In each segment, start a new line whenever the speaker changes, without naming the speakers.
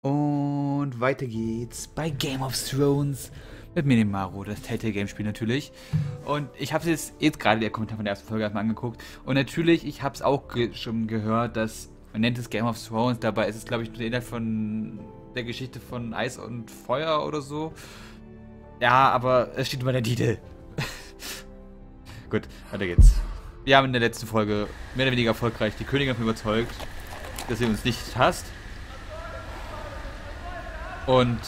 Und weiter geht's bei Game of Thrones mit mir, dem Maru, das Telltale Games Spiel natürlich. Und ich habe es jetzt gerade der Kommentar von der ersten Folge erstmal angeguckt. Und natürlich, ich habe es auch schon gehört, dass man nennt es Game of Thrones. Dabei ist es, glaube ich, der Inhalt von der Geschichte von Eis und Feuer oder so. Ja, aber es steht über der Titel. Gut, weiter geht's. Wir haben in der letzten Folge mehr oder weniger erfolgreich die Königin davon überzeugt, dass sie uns nicht hasst. Und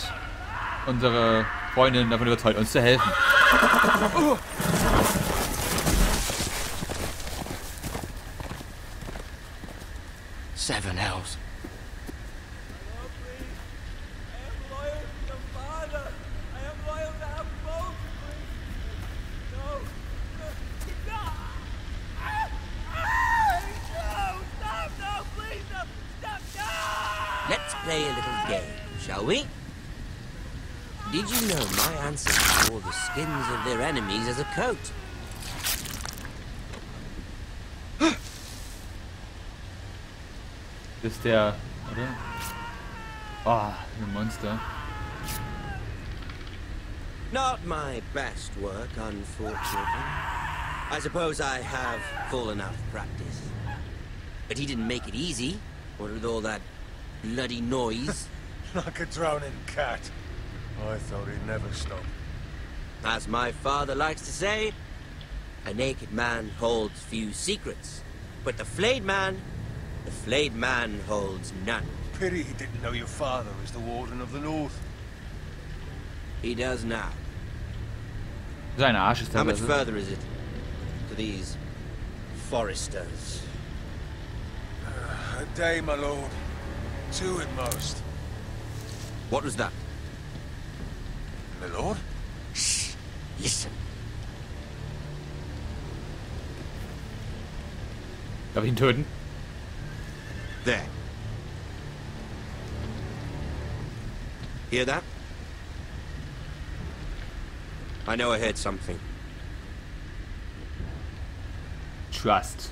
unsere Freundin davon überzeugt, uns zu helfen. Oh.
Seven hells. Let's play a little game, shall we? Did you know my ancestors wore the skins of their enemies as a coat?
Das ist der, oder? Oh, ein Monster.
Not my best work, unfortunately. I suppose I have full enough practice. But he didn't make it easy, what with all that bloody noise.
Like a drowning cat. I thought he'd never stop.
As my father likes to say, a naked man holds few secrets. But the flayed man holds none.
Pity he didn't know your father was the Warden of the North.
He does now.
Sein Arsch ist
How
da.
much further is it to these foresters?
A day, my lord. 2 at most.
What was that?
My lord?
Shh! Listen.
Darf ich ihn töten?
There. Hear that? I know I heard something.
Trust.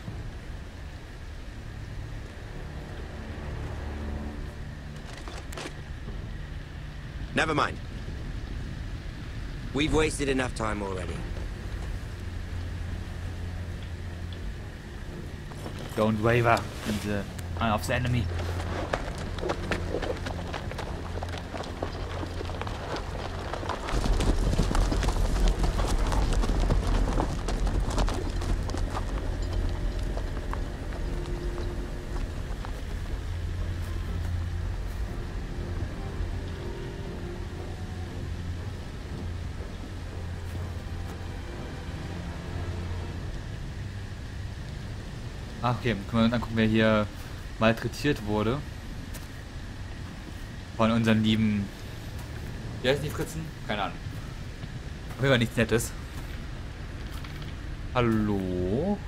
Never mind. We've wasted enough time already.
Don't waver in the eye of the enemy. Ach, okay, können wir uns angucken, wer hier malträtiert wurde. Von unseren lieben... Wie heißen die Fritzen? Keine Ahnung. Auf jeden Fall nichts Nettes. Hallo?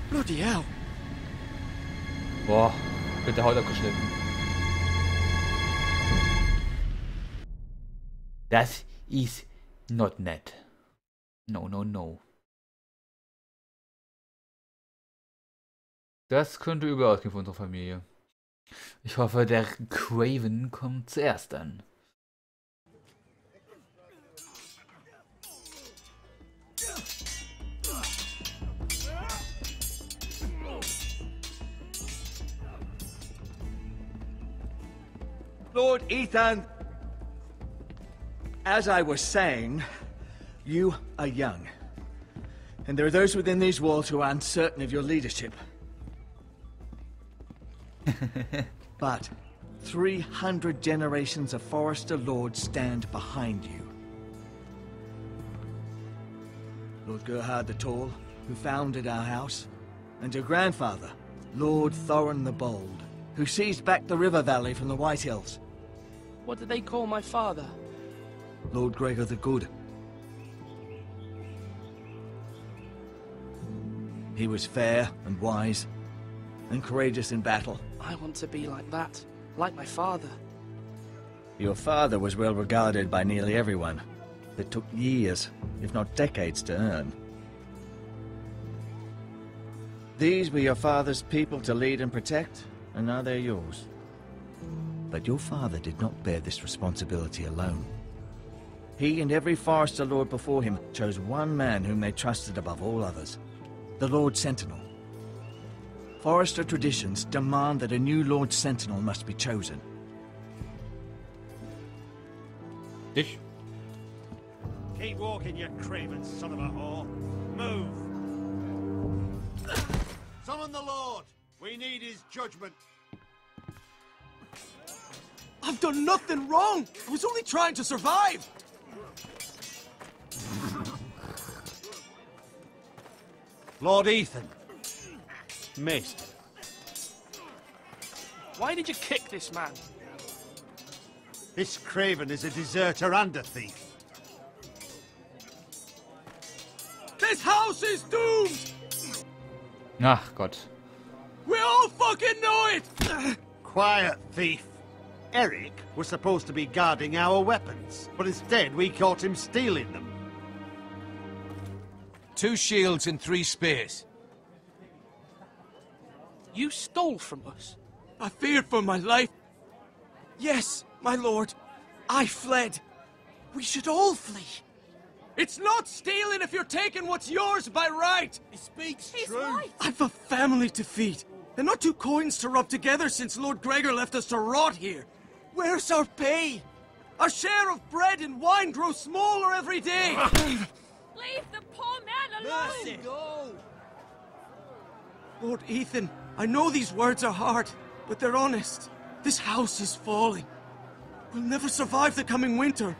Bloody hell.
Boah, wird der Haut abgeschnitten. Das ist not nett. No, no, no. Das könnte übel ausgehen für unsere Familie. Ich hoffe, der Craven kommt zuerst an.
Lord Ethan, as I was saying, you are young. And there are those within these walls who are uncertain of your leadership. But 300 generations of Forester Lords stand behind you. Lord Gerhard the Tall, who founded our house, and your grandfather, Lord Thorin the Bold, who seized back the river valley from the White Hills.
What did they call my father?
Lord Gregor the Good. He was fair and wise, and courageous in battle.
I want to be like that, like my father.
Your father was well regarded by nearly everyone. It took years, if not decades, to earn. These were your father's people to lead and protect, and now they're yours. But your father did not bear this responsibility alone. He and every Forester Lord before him chose one man whom they trusted above all others, the Lord Sentinel. Forester traditions demand that a new Lord Sentinel must be chosen.
Ich?
Keep walking, you craven son of a whore. Move! Summon the Lord! We need his judgment.
I've done nothing wrong! I was only trying to survive!
Lord Ethan. Missed.
Why did you kick this man?
This craven is a deserter and a thief.
This house is doomed!
Ach Gott.
We all fucking know it!
Quiet, thief. Eric was supposed to be guarding our weapons, but instead we caught him stealing them.
2 shields and 3 spears.
You stole from us.
I feared for my life. Yes, my lord. I fled. We should all flee. It's not stealing if you're taking what's yours by right.
He speaks
He's
true.
right.
I've a family to feed, and not 2 coins to rub together since Lord Gregor left us to rot here. Where's our pay? Our share of bread and wine grows smaller every day.
Leave the poor man alone!
Mercy. Go.
Lord Ethan, I know these words are hard, but they're honest. This house is falling. We'll never survive the coming winter.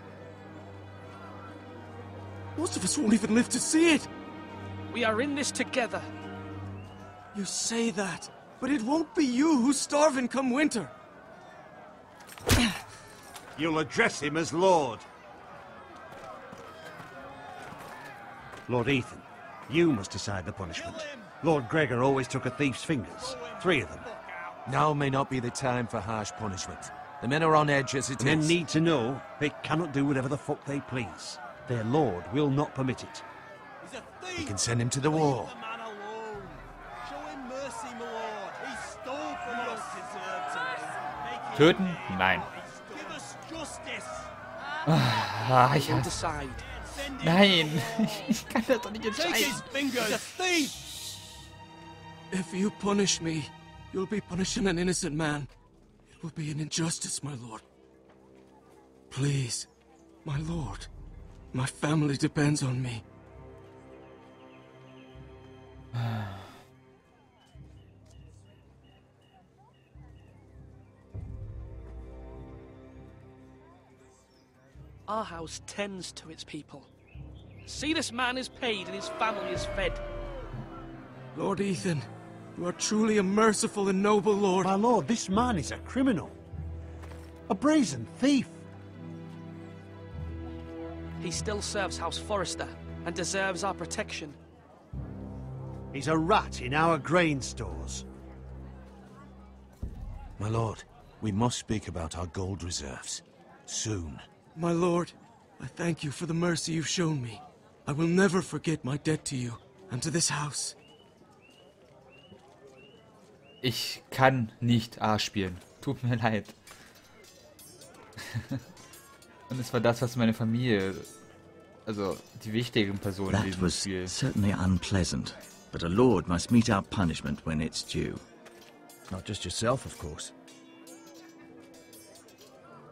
Most of us won't even live to see it.
We are in this together.
You say that, but it won't be you who's starving come winter.
You'll address him as Lord. Lord Ethan, you must decide the punishment. Lord Gregor always took a thief's fingers. 3 of them.
Now may not be the time for harsh punishment. The men are on edge as it
Men
is.
need to know they cannot do whatever the fuck they please. Their lord will not permit it.
He's a thief!
We can send him to the wall.
Leave the man alone. Show him mercy, my lord. He stole from us.
Töten? Nein.
Give us justice.
Ich
We'll
hasse...
decide.
Nein! Ich kann das doch nicht
Take
entscheiden.
his fingers. He's a thief.
If you punish me, you'll be punishing an innocent man. It will be an injustice, my lord. Please, my lord. My family depends on me.
Our house tends to its people. See, this man is paid and his family is fed.
Lord Ethan, you are truly a merciful and noble lord.
My lord, this man is a criminal. A brazen thief.
He still serves House Forester and deserves our protection.
He's a rat in our grain stores.
My lord, we must speak about our gold reserves. Soon. My lord, I thank you for the mercy you've shown me. I will never forget my debt to you and to this house.
Ich kann nicht A spielen. Tut mir leid. Und es war das, was meine Familie, also die wichtigen Personen in
That
diesem
was
Spiel.
certainly unpleasant, but a lord must mete out punishment when it's due. Not just yourself, of course.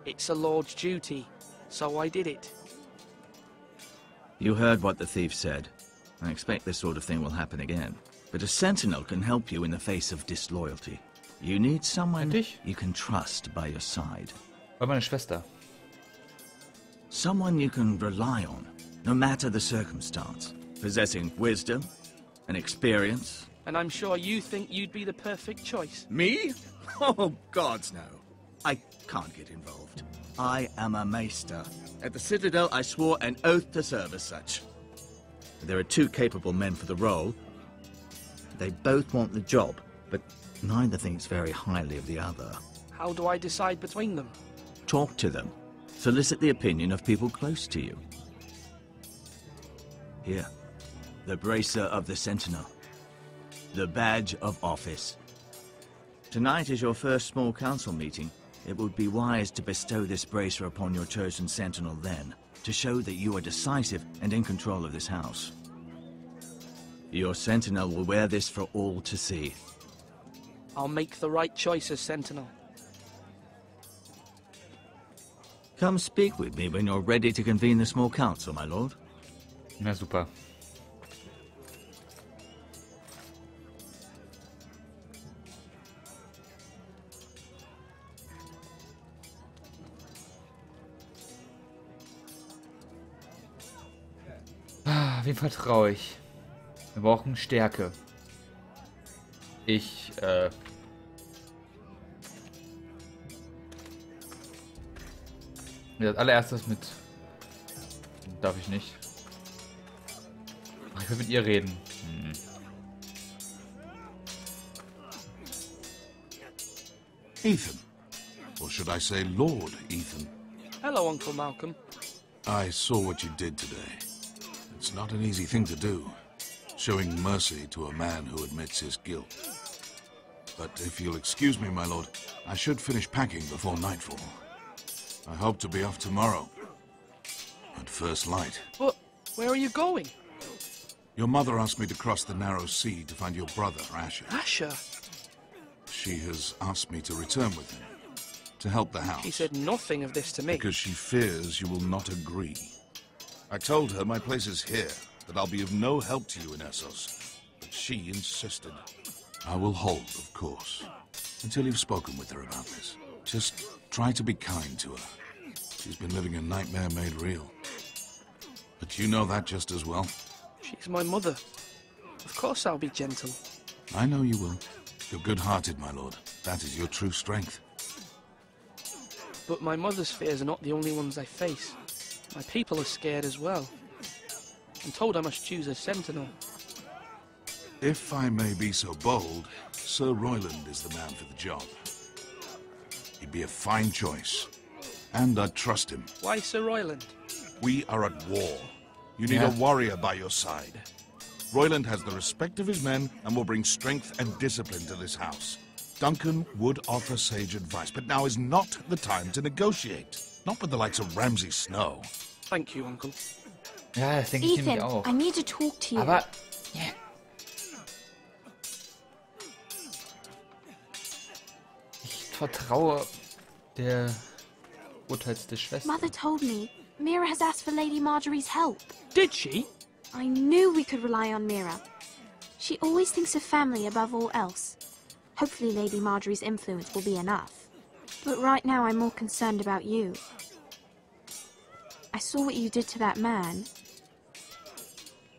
It's a lord's duty, so I did it.
You heard what the thief said. I expect this sort of thing will happen again. But a sentinel can help you in the face of disloyalty. You need someone
Dich?
you can trust by your side.
War meine Schwester.
Someone you can rely on, no matter the circumstance. Possessing wisdom and experience.
And I'm sure you think you'd be the perfect choice.
Me? Oh, gods no. I can't get involved. I am a maester. At the Citadel, I swore an oath to serve as such. There are 2 capable men for the role. They both want the job, but neither thinks very highly of the other.
How do I decide between them?
Talk to them. Solicit the opinion of people close to you. Here, the bracer of the Sentinel. The badge of office. Tonight is your first small council meeting. It would be wise to bestow this bracer upon your chosen sentinel then, to show that you are decisive and in control of this house. Your sentinel will wear this for all to see.
I'll make the right choice as sentinel.
Come speak with me when you're ready to convene the small council, my lord.
Na super. Wem vertraue ich? Wir brauchen Stärke. Als allererstes mit... Darf ich nicht. Ich will mit ihr reden.
Ethan. Or should I say Lord Ethan?
Hello, Uncle Malcolm.
I saw what you did today. It's not an easy thing to do, showing mercy to a man who admits his guilt. But if you'll excuse me, my lord, I should finish packing before nightfall. I hope to be off tomorrow, at first light.
But where are you going?
Your mother asked me to cross the narrow sea to find your brother, Asher.
Asher?
She has asked me to return with him, to help the house.
She said nothing of this to me.
Because she fears you will not agree. I told her my place is here, that I'll be of no help to you in Essos. But she insisted. I will hold, of course, until you've spoken with her about this. Just try to be kind to her. She's been living a nightmare made real. But you know that just as well.
She's my mother. Of course I'll be gentle.
I know you will. You're good-hearted, my lord. That is your true strength.
But my mother's fears are not the only ones I face. My people are scared as well. I'm told I must choose a sentinel.
If I may be so bold, Sir Royland is the man for the job. He'd be a fine choice. And I'd trust him.
Why Sir Royland?
We are at war. You need a warrior by your side. Royland has the respect of his men and will bring strength and discipline to this house. Duncan would offer sage advice, but now is not the time to negotiate. Not with the likes of Ramsay Snow.
Thank you, Uncle.
Ja, das denke ich nämlich
Ethan,
auch.
I need to talk to you.
Aber... Yeah. Ich vertraue der urteilste Schwester.
Mother told me Mira has asked for Lady Marjorie's help.
Did she?
I knew we could rely on Mira. She always thinks of family above all else. Hopefully Lady Marjorie's influence will be enough. But right now I'm more concerned about you. I saw what you did to that man.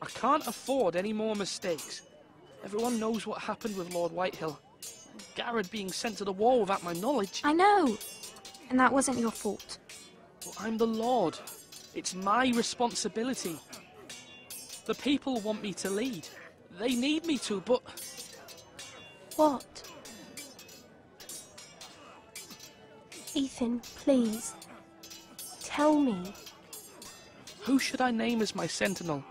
I can't afford any more mistakes. Everyone knows what happened with Lord Whitehill. Garrett being sent to the war without my knowledge.
I know. And that wasn't your fault.
But I'm the Lord. It's my responsibility. The people want me to lead. They need me to, but...
What? Ethan, please. Tell me.
Who should I name as my sentinel?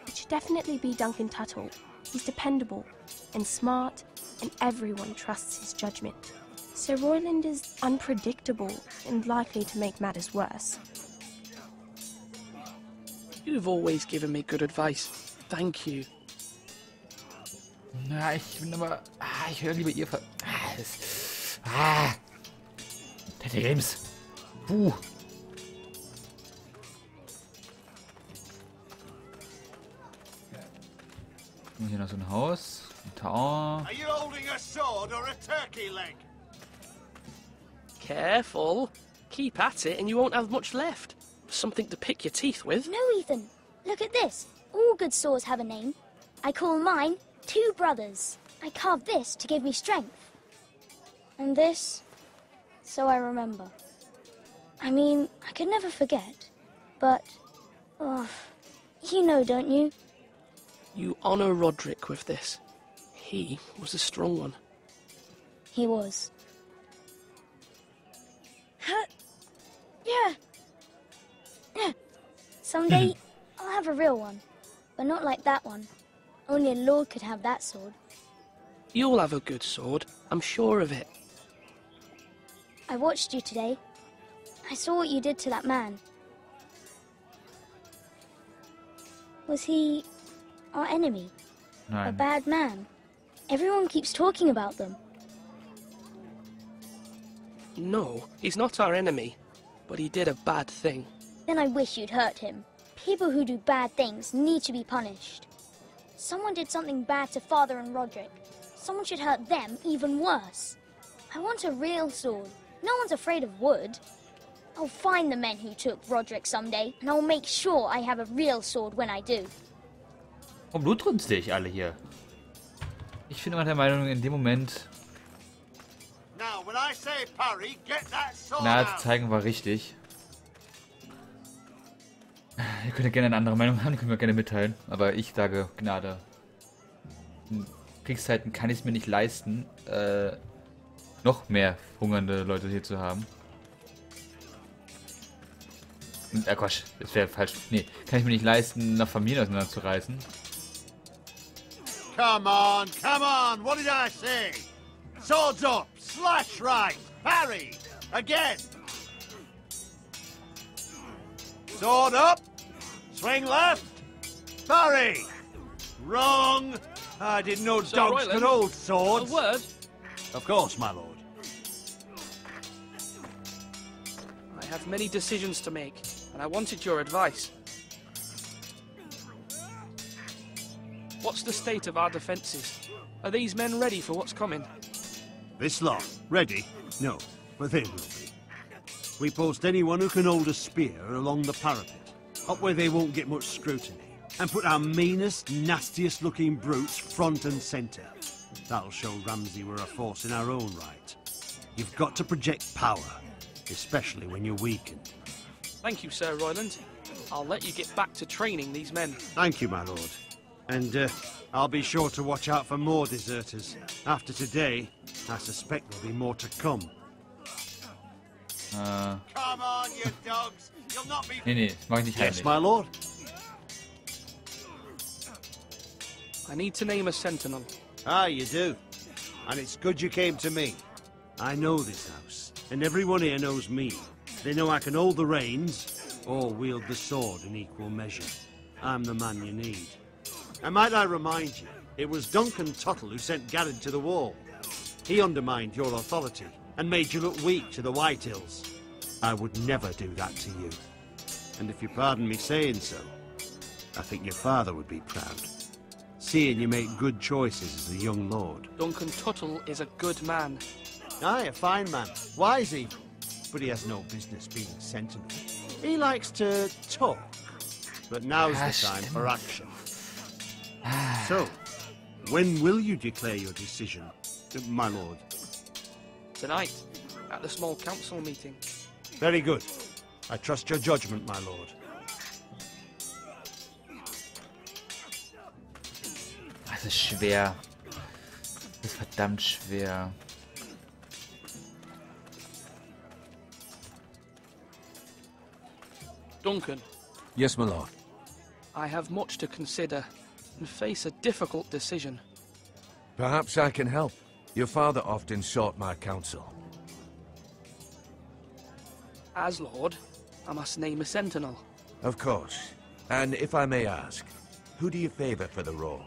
It should definitely be Duncan Tuttle. He's dependable and smart, and everyone trusts his judgment. Sir Royland is unpredictable and likely to make matters worse.
You've always given me good advice. Thank you.
Na, ich bin aber... ich höre lieber ihr... Telltale Games. Puh. Hier noch so ein Haus. Ein Tower.
Are you holding a sword or a turkey leg?
Careful. Keep at it and you won't have much left. Something to pick your teeth with.
No, Ethan. Look at this. All good swords have a name. I call mine Two Brothers. I carved this to give me strength. And this, so I remember. I mean, I could never forget. But, oh, you know, don't you?
You honor Roderick with this. He was a strong one.
He was. Yeah. Someday, I'll have a real one. But not like that one. Only a lord could have that sword.
You'll have a good sword. I'm sure of it.
I watched you today. I saw what you did to that man. Was he our enemy?
Nein.
A bad man? Everyone keeps talking about them.
No, he's not our enemy, but he did a bad thing.
Then I wish you'd hurt him. People who do bad things need to be punished. Someone did something bad to Father and Roderick. Someone should hurt them even worse. I want a real sword. No one's afraid of wood. I'll find the men who took Roderick someday, and I'll make sure I have a real sword when I do.
Oh, blutrünstig alle hier. Ich bin immer der Meinung, in dem Moment Gnade zeigen war richtig. Ihr könnt ja gerne eine andere Meinung haben, die können wir gerne mitteilen. Aber ich sage Gnade. In Kriegszeiten kann ich es mir nicht leisten, noch mehr hungernde Leute hier zu haben. Quatsch, das wäre falsch. Nee, kann ich mir nicht leisten, nach Familien auseinanderzureißen.
Come on, what did I say? Swords up, slash right, parry, again. Sword up, swing left, parry. Wrong. I didn't know dogs could hold swords.
A word?
Of course, my lord.
I have many decisions to make, and I wanted your advice. What's the state of our defences? Are these men ready for what's coming?
This lot, ready? No, but they will be. We post anyone who can hold a spear along the parapet, up where they won't get much scrutiny, and put our meanest, nastiest looking brutes front and centre. That'll show Ramsay we're a force in our own right. You've got to project power, especially when you're weakened.
Thank you, Sir Royland. I'll let you get back to training these men.
Thank you, my lord. And I'll be sure to watch out for more deserters. After today, I suspect there'll be more to come.
Come on, you dogs. You'll not be...
Nee, das mach ich nicht heimlich.
Yes, my lord.
I need to name a sentinel.
Ah, you do. And it's good you came to me. I know this house, and everyone here knows me. They know I can hold the reins, or wield the sword in equal measure. I'm the man you need. And might I remind you, it was Duncan Tuttle who sent Garrett to the wall. He undermined your authority, and made you look weak to the White Hills. I would never do that to you. And if you pardon me saying so, I think your father would be proud. Seeing you make good choices as a young lord.
Duncan Tuttle is a good man.
Aye, a fine man. Wise even. But he has no business being sentinel. He likes to talk. But now's the time for action. So, when will you declare your decision, my lord?
Tonight, at the small council meeting.
Very good. I trust your judgment, my lord.
Das ist schwer. Das ist verdammt schwer.
Duncan.
Yes, my lord.
I have much to consider and face a difficult decision.
Perhaps I can help. Your father often sought my counsel.
As Lord, I must name a sentinel.
Of course. And if I may ask, who do you favor for the role?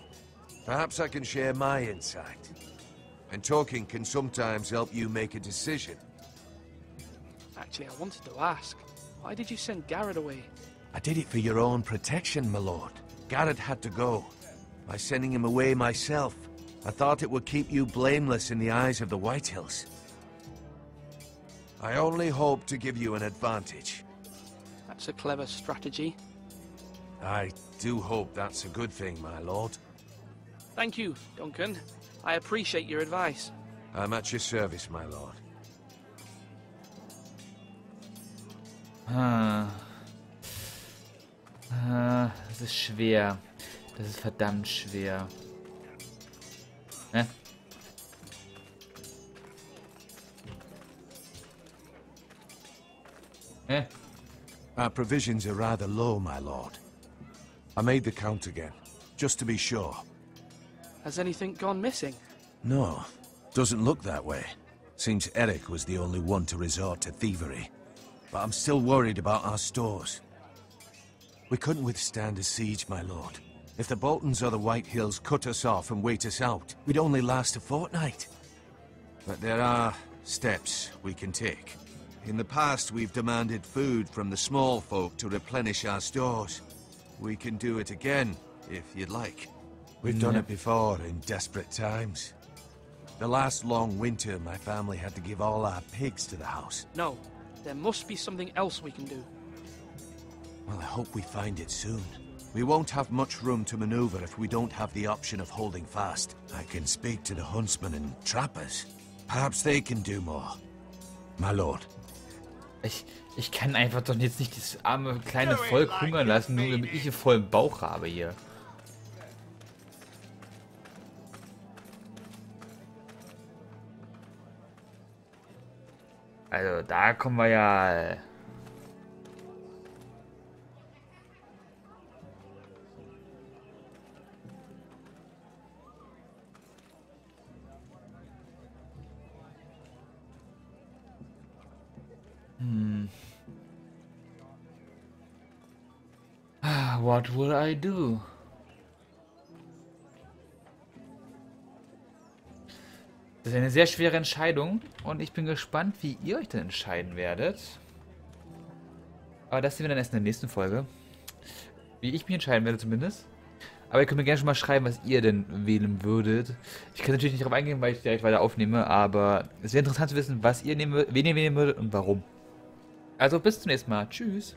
Perhaps I can share my insight. And talking can sometimes help you make a decision.
Actually, I wanted to ask, why did you send Garrett away?
I did it for your own protection, my lord. Garrett had to go. By sending him away myself, I thought it would keep you blameless in the eyes of the White Hills. I only hope to give you an advantage.
That's a clever strategy.
I do hope that's a good thing, my lord.
Thank you, Duncan. I appreciate your advice.
I'm at your service, my lord.
Das ist schwer. Das ist verdammt schwer.
Our provisions are rather low, my lord. I made the count again, just to be sure.
Has anything gone missing?
No, doesn't look that way. Seems Eric was the only one to resort to thievery. But I'm still worried about our stores. We couldn't withstand a siege, my lord. If the Boltons or the White Hills cut us off and wait us out, we'd only last a fortnight. But there are steps we can take. In the past, we've demanded food from the small folk to replenish our stores. We can do it again, if you'd like. We've done it before in desperate times. The last long winter, my family had to give all our pigs to the house.
No, there must be something else we can do.
Well, I hope we find it soon. We won't have much room to maneuver if we don't have the option of holding fast. I can speak to the huntsmen and trappers. Perhaps they can do more. My lord.
Ich kann einfach doch jetzt nicht das arme kleine Volk hungern lassen, nur damit ich einen vollen Bauch habe hier. Also da kommen wir ja... What would I do? Das ist eine sehr schwere Entscheidung und ich bin gespannt, wie ihr euch dann entscheiden werdet. Aber das sehen wir dann erst in der nächsten Folge. Wie ich mich entscheiden werde zumindest. Aber ihr könnt mir gerne schon mal schreiben, was ihr denn wählen würdet. Ich kann natürlich nicht darauf eingehen, weil ich direkt weiter aufnehme, aber es wäre interessant zu wissen, was ihr wen ihr wählen würdet und warum. Also bis zum nächsten Mal. Tschüss.